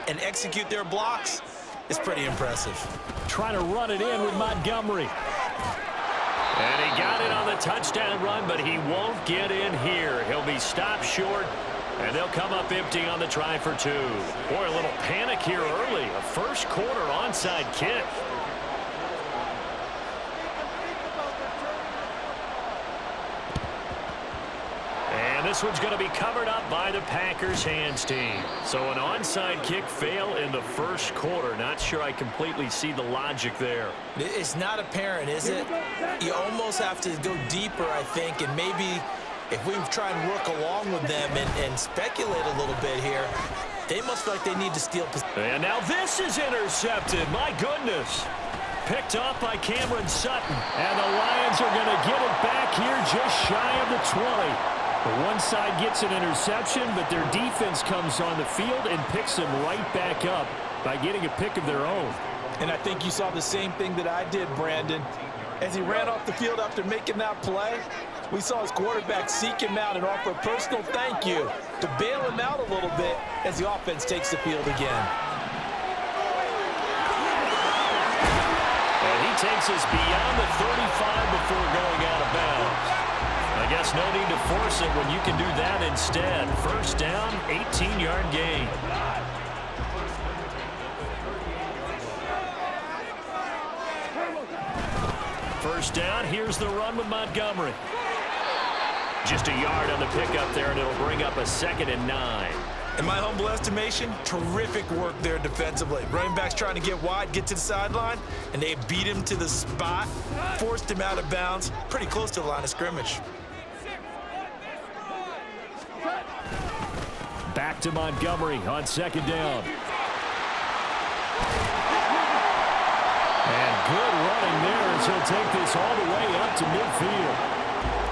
and execute their blocks is pretty impressive. Trying to run it in with Montgomery. And he got it on the touchdown run, but he won't get in here. He'll be stopped short, and they'll come up empty on the try for 2. Boy, a little panic here early. A first quarter onside kick. And this one's going to be covered up by the Packers hands team. So an onside kick fail in the first quarter. Not sure I completely see the logic there. It's not apparent, is it? You almost have to go deeper, I think, and maybe if we try and work along with them and speculate a little bit here, they must feel like they need to steal possession. And now this is intercepted. My goodness. Picked off by Cameron Sutton. And the Lions are going to get it back here just shy of the 20. The one side gets an interception, but their defense comes on the field and picks them right back up by getting a pick of their own. And I think you saw the same thing that I did, Brandon. As he ran off the field after making that play, we saw his quarterback seek him out and offer a personal thank you to bail him out a little bit as the offense takes the field again. And he takes us beyond the 35 before going out of bounds. I guess no need to force it when you can do that instead. First down, 18-yard gain. First down, here's the run with Montgomery. Just a yard on the pickup there, and it'll bring up a 2nd and 9. In my humble estimation, terrific work there defensively. Running backs trying to get wide, get to the sideline, and they beat him to the spot, forced him out of bounds, pretty close to the line of scrimmage. Back to Montgomery on 2nd down. And good running there as he'll take this all the way up to midfield.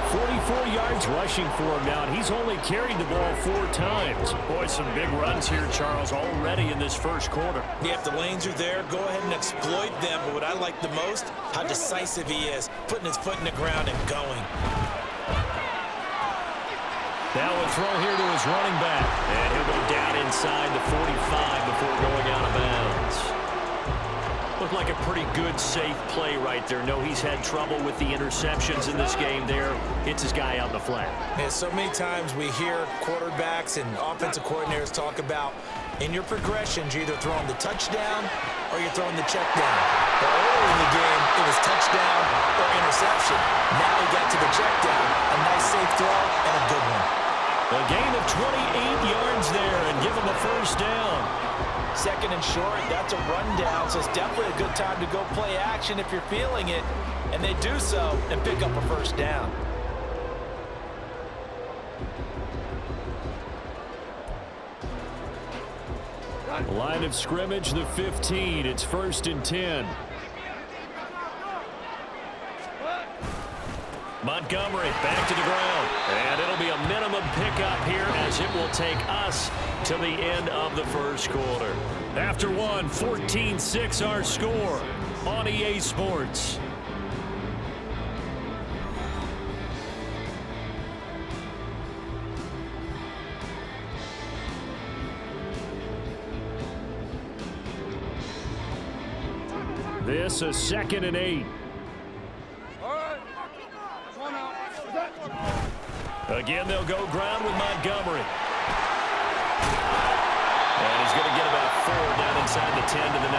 44 yards rushing for him now, and he's only carried the ball 4 times. Boy, some big runs here, Charles, already in this first quarter. Yeah, if the lanes are there, go ahead and exploit them. But what I like the most, how decisive he is, putting his foot in the ground and going. Now a throw here to his running back. And he'll go down inside the 45 before going out of bounds. Looked like a pretty good, safe play right there. No, he's had trouble with the interceptions in this game there. Hits his guy out in the flat. Yeah, so many times we hear quarterbacks and offensive coordinators talk about in your progressions, you're either throwing the touchdown or you're throwing the check down. But earlier in the game, it was touchdown or interception. Now he got to the check down. A nice safe throw and a good one. A gain of 28 yards there and give him a first down. 2nd and short, that's a rundown, so it's definitely a good time to go play action if you're feeling it. And they do so and pick up a first down. Line of scrimmage, the 15. It's 1st and 10. Montgomery back to the ground. And it'll be a minimum pickup here as it will take us to the end of the first quarter. After one, 14-6 our score on EA Sports. This a 2nd and 8. Again, they'll go ground with Montgomery. And he's going to get about 4 down inside the 10 to the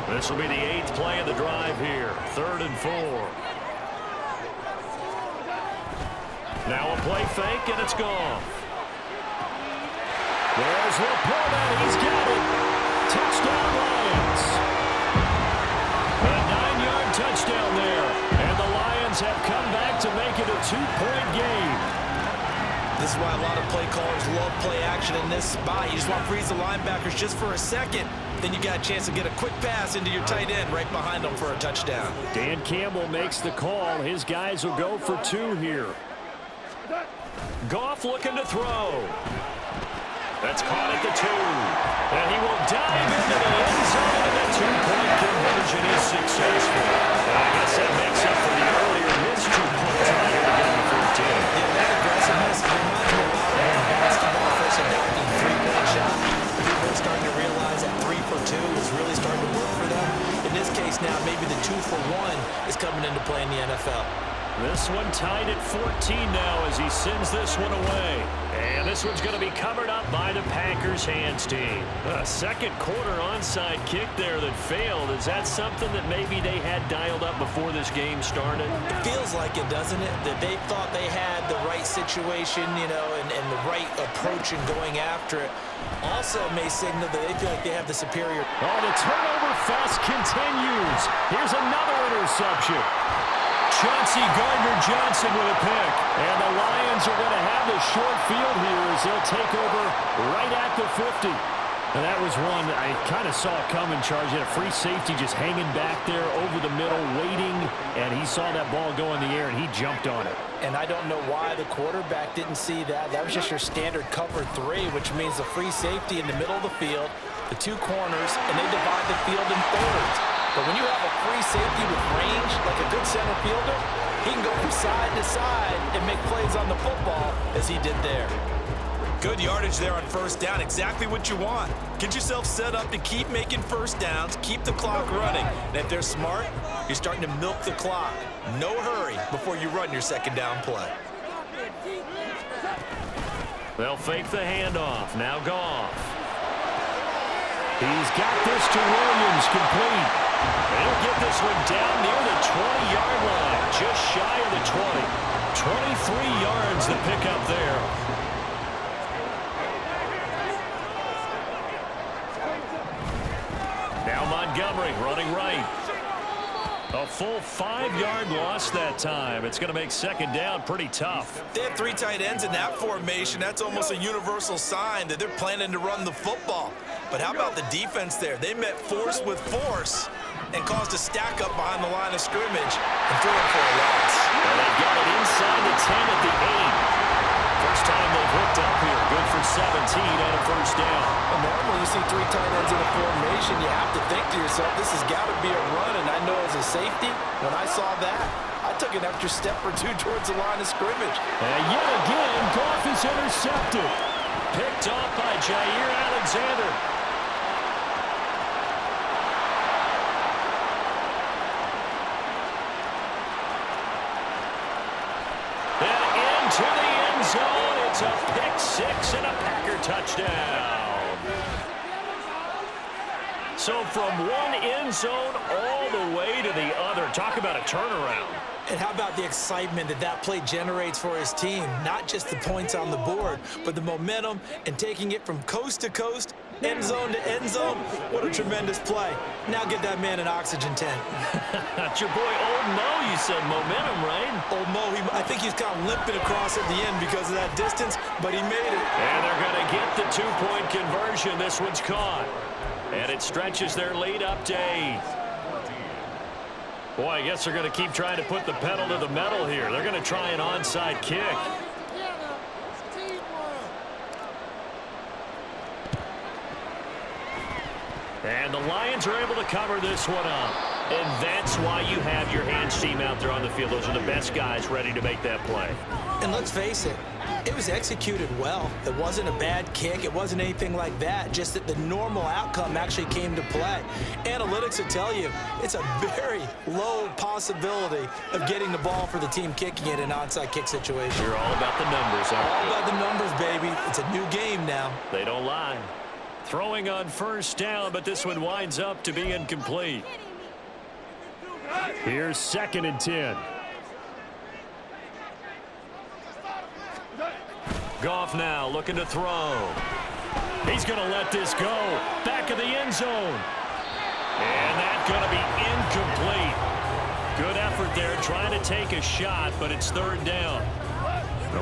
9. This will be the 8th play of the drive here. 3rd and 4. Now a play fake, and it's gone. There's Laporta. He's got it. Touchdown, Lions. A 9-yard touchdown there. And the Lions have come back to make it a 2-point game. This is why a lot of play callers love play action in this spot. You just want to freeze the linebackers just for a second. Then you got a chance to get a quick pass into your tight end right behind them for a touchdown. Dan Campbell makes the call. His guys will go for 2 here. Goff looking to throw. That's caught at the 2. And he will dive into the end zone, and the 2-point conversion is successful. I guess that makes up for the earlier missed 2 points right here to get him 14. Yeah, that aggressive This one tied at 14 now as he sends this one away. And this one's going to be covered up by the Packers hands team. A second quarter onside kick there that failed. Is that something that maybe they had dialed up before this game started? It feels like it, doesn't it? That they thought they had the right situation, you know, and the right approach in going after it. Also may signal that they feel like they have the superior. Oh, the turnover fest continues. Here's another interception. Chauncey Gardner-Johnson with a pick. And the Lions are going to have the short field here as they'll take over right at the 50. And that was one I kind of saw coming, Charge. He had a free safety just hanging back there over the middle, waiting, and he saw that ball go in the air, and he jumped on it. And I don't know why the quarterback didn't see that. That was just your standard cover 3, which means the free safety in the middle of the field, the 2 corners, and they divide the field in thirds. But when you have a free safety with range, like a good center fielder, he can go from side to side and make plays on the football as he did there. Good yardage there on first down, exactly what you want. Get yourself set up to keep making first downs, keep the clock running. And if they're smart, you're starting to milk the clock. No hurry before you run your second down play. They'll fake the handoff. Now Goff. He's got this to Williams, complete. They'll get this one down near the 20-yard line, just shy of the 20. 23 yards to pick up there. Now Montgomery running right. A full 5-yard loss that time. It's going to make second down pretty tough. They have 3 tight ends in that formation. That's almost a universal sign that they're planning to run the football. But how about the defense there? They met force with force and caused a stack up behind the line of scrimmage and threw it for a loss. And they've got it inside the 10 at the 8. First time they've hooked up here. Good for 17 and a first down. Well, normally you see 3 tight ends in a formation, you have to think to yourself, this has got to be a run. And I know as a safety, when I saw that, I took an extra step or 2 towards the line of scrimmage. And yet again, Goff is intercepted. Picked off by Jair Alexander. To the end zone. It's a pick 6 and a Packer touchdown. So from one end zone all the way to the other. Talk about a turnaround. And how about the excitement that that play generates for his team? Not just the points on the board, but the momentum and taking it from coast to coast, end zone to end zone. What a tremendous play. Now get that man an oxygen tank. That's your boy Old Mo. You said momentum, right? Old Mo, I think he's kind of limping across at the end because of that distance, but he made it. And they're going to get the 2-point conversion. This one's caught. And it stretches their lead up to 8. Boy, I guess they're going to keep trying to put the pedal to the metal here. They're going to try an onside kick. And the Lions are able to cover this one up. And that's why you have your hands team out there on the field. Those are the best guys ready to make that play. And let's face it, it was executed well. It wasn't a bad kick. It wasn't anything like that. Just that the normal outcome actually came to play. Analytics will tell you it's a very low possibility of getting the ball for the team kicking it in an onside kick situation. You're all about the numbers, aren't you? All about the numbers, baby. It's a new game now. They don't lie. Throwing on first down, but this one winds up to be incomplete. Here's 2nd and 10. Goff now looking to throw. He's going to let this go. Back of the end zone. And that's going to be incomplete. Good effort there trying to take a shot, but it's 3rd down.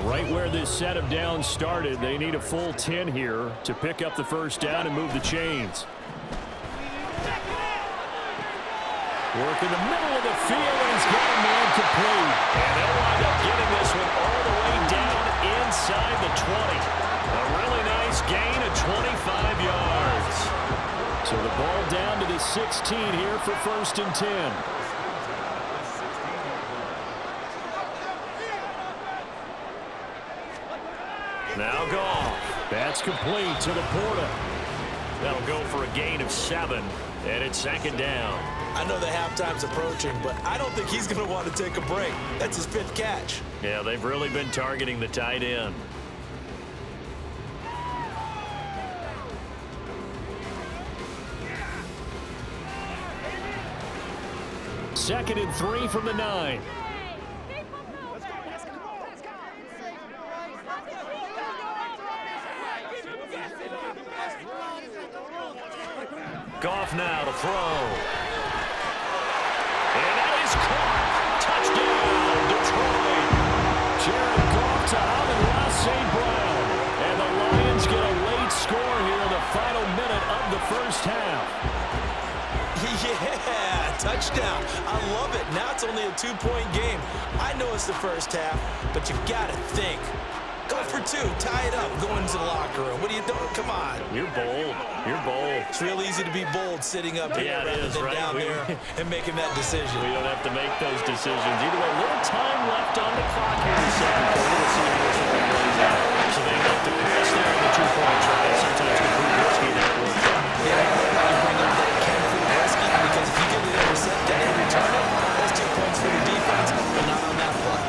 Right where this set of downs started, they need a full 10 here to pick up the first down and move the chains. Work in the middle of the field, and he's got a man complete. And they'll wind up getting this one all the way down inside the 20. A really nice gain of 25 yards. So the ball down to the 16 here for 1st and 10. Now Goff. That's complete to the Porta. That'll go for a gain of 7, and it's 2nd down. I know the halftime's approaching, but I don't think he's going to want to take a break. That's his 5th catch. Yeah, they've really been targeting the tight end. Second and 3 from the 9. Goff now to throw. And that is caught. Touchdown, Detroit. Jared Goff to Amon-Ra St. Brown. And the Lions get a late score here in the final minute of the first half. Yeah, touchdown. I love it. Now it's only a 2-point game. I know it's the first half, but you've got to think. Go for 2, tie it up, go into the locker room. What are you doing? Come on. You're bold. You're bold. It's real easy to be bold sitting up here rather than right? down there and making that decision. We don't have to make those decisions. Either way, a little time left on the clock here in the second quarter. We'll see how this one plays out. So they have to pass there on the 2-point try. Sometimes can prove risky that works out. Yeah, you bring up that it can prove risky because if you get it intercepted and return it, that's 2 points for the defense, but not on that play.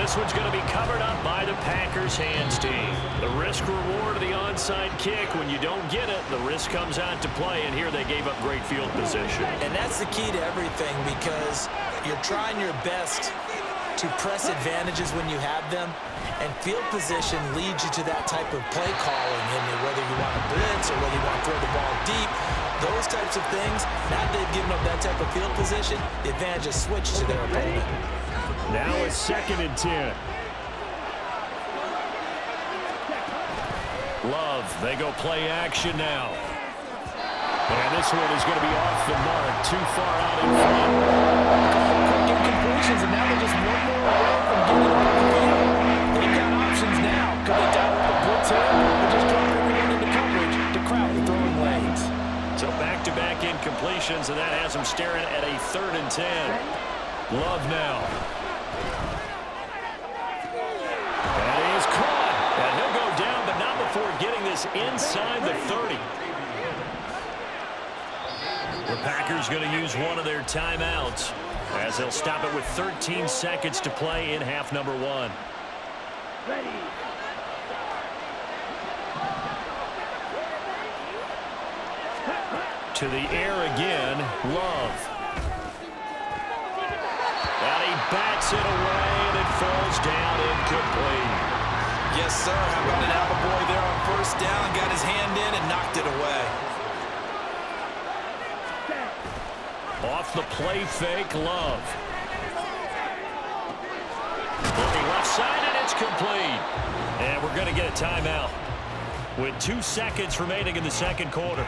This one's going to be covered up by the Packers hands team. The risk reward of the onside kick. When you don't get it, the risk comes out to play, and here they gave up great field position. And that's the key to everything because you're trying your best to press advantages when you have them, and field position leads you to that type of play calling, and whether you want to blitz or whether you want to throw the ball deep, those types of things, now that they've given up that type of field position, the advantage is switched to their opponent. Now it's 2nd and 10. Love, they go play action now. And this one is going to be off the mark, too far out in front. Quick incompletions, and now they're just one more away from getting off the field. They've got options now. Could they dial up the blitz here or just drop everyone into coverage to crowd the throwing lanes? So back-to-back incompletions, and that has them staring at a 3rd and 10. Love now. That is caught. And he'll go down, but not before getting this inside the 30. The Packers going to use one of their timeouts as they'll stop it with 13 seconds to play in half number 1. Ready. To the air again, Love. And he bats it away, and it falls down incomplete. Yes, sir. How about an attaboy there on 1st down? Got his hand in and knocked it away. Off the play fake, Love. Looking left side, and it's complete. And we're going to get a timeout with 2 seconds remaining in the second quarter.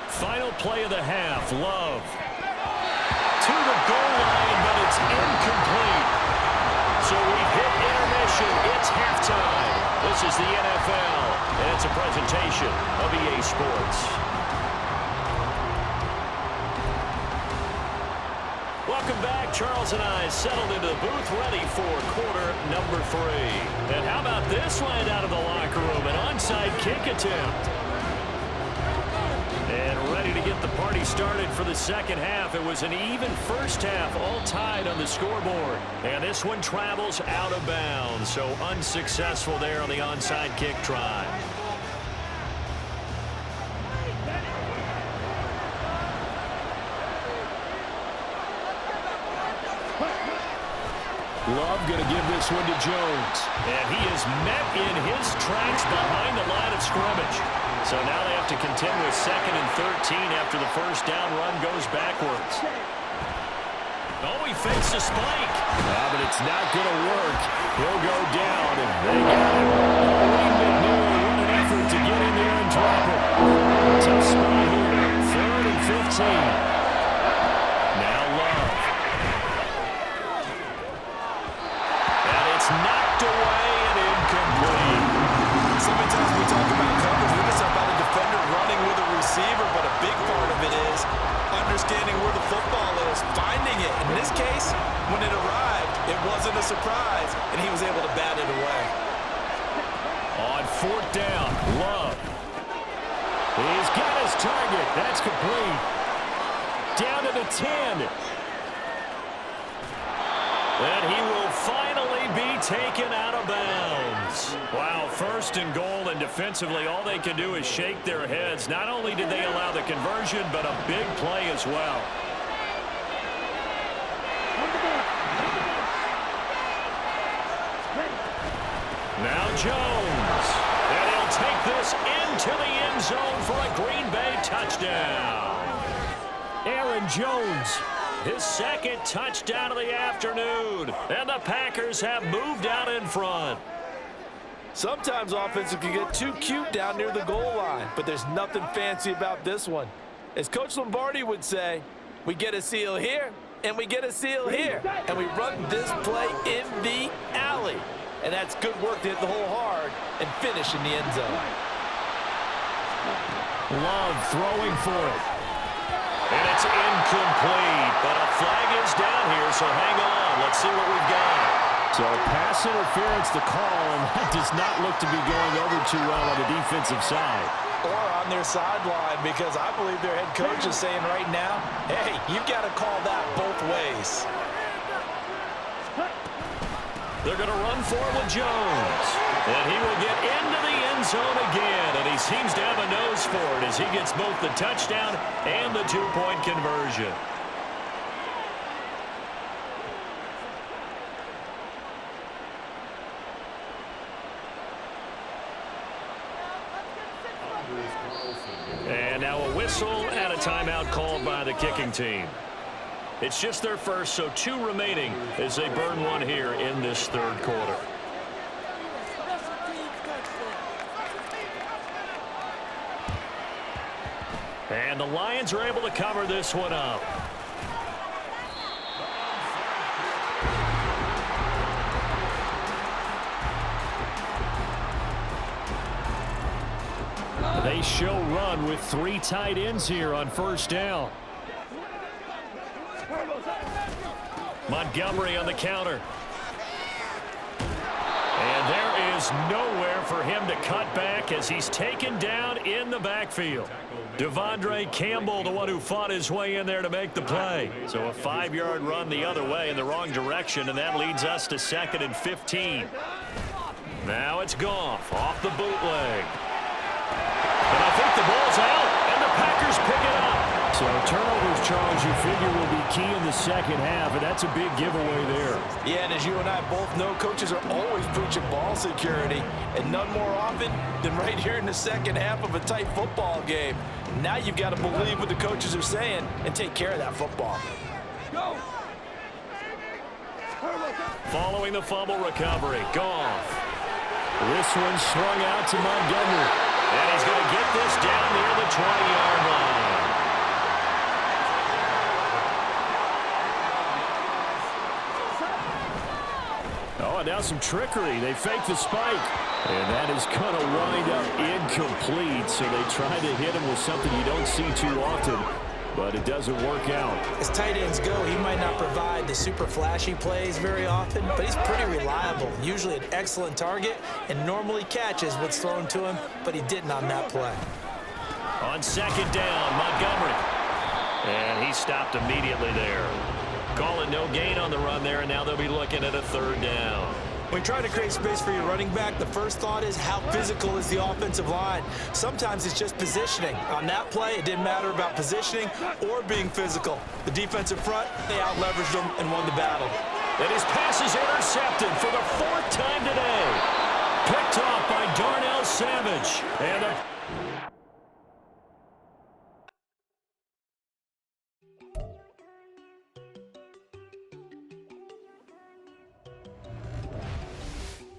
Final play of the half, Love. To the goal line, but it's incomplete. So we've hit intermission. It's halftime. This is the NFL, and it's a presentation of EA Sports. Welcome back. Charles and I settled into the booth, ready for quarter number 3. And how about this land out of the locker room? An onside kick attempt. And ready to get the party started for the second half. It was an even first half, all tied on the scoreboard. And this one travels out of bounds, so unsuccessful there on the onside kick try. Love going to give this one to Jones. And he is met in his tracks behind the line of scrimmage. So now they have to contend with 2nd and 13 after the first down run goes backwards. Oh, he fakes a spike. But it's not going to work. He'll go down, and they got him. Lee McNeil, what an effort to get in there and drop it. Tough spot here. 3rd and 15. Now Love. And it's knocked away and incomplete. So many times we talk about coverage, we're just about a defender running with a receiver, but a big part of it is understanding where the football target. That's complete. Down to the 10. And he will finally be taken out of bounds. Wow, first and goal, and defensively all they can do is shake their heads. Not only did they allow the conversion, but a big play as well. Now Jones. And he'll take this into the end zone for a Green Bay touchdown. Aaron Jones, his second touchdown of the afternoon. And the Packers have moved out in front. Sometimes offenses can get too cute down near the goal line, but there's nothing fancy about this one. As Coach Lombardi would say, we get a seal here, and we get a seal here, and we run this play in the alley. And that's good work to hit the hole hard and finish in the end zone. Love throwing for it. And it's incomplete, but a flag is down here, so hang on. Let's see what we've got. So pass interference the call, and that does not look to be going over too well on the defensive side. Or on their sideline, because I believe their head coach is saying right now, hey, you've got to call that both ways. They're going to run for it with Jones. And he will get into the end zone again. And he seems to have a nose for it as he gets both the touchdown and the two-point conversion. And now a whistle and a timeout called by the kicking team. It's just their first, so 2 remaining as they burn one here in this third quarter. And the Lions are able to cover this one up. They show run with 3 tight ends here on first down. Montgomery on the counter. And there is nowhere for him to cut back as he's taken down in the backfield. Devondre Campbell, the one who fought his way in there to make the play. So a 5-yard run the other way in the wrong direction, and that leads us to 2nd and 15. Now it's Goff off the bootleg. And I think the ball's out, and the Packers pick it up. So turnovers, Charles, you figure will be key in the second half, and that's a big giveaway there. Yeah, and as you and I both know, coaches are always preaching ball security, and none more often than right here in the second half of a tight football game. Now you've got to believe what the coaches are saying and take care of that football. Go! Following the fumble recovery, Goff. This one swung out to Montgomery. And he's going to get this down near the 20-yard line. Oh, and now some trickery. They fake the spike. And that is going to wind up incomplete. So they try to hit him with something you don't see too often. But it doesn't work out. As tight ends go, he might not provide the super flashy plays very often, but he's pretty reliable. Usually an excellent target and normally catches what's thrown to him, but he didn't on that play. On second down, Montgomery. And he stopped immediately there. Calling no gain on the run there, and now they'll be looking at a 3rd down. When you try to create space for your running back, the first thought is how physical is the offensive line. Sometimes it's just positioning. On that play, it didn't matter about positioning or being physical. The defensive front, they out-leveraged them and won the battle. And his pass is intercepted for the 4th time today. Picked off by Darnell Savage. And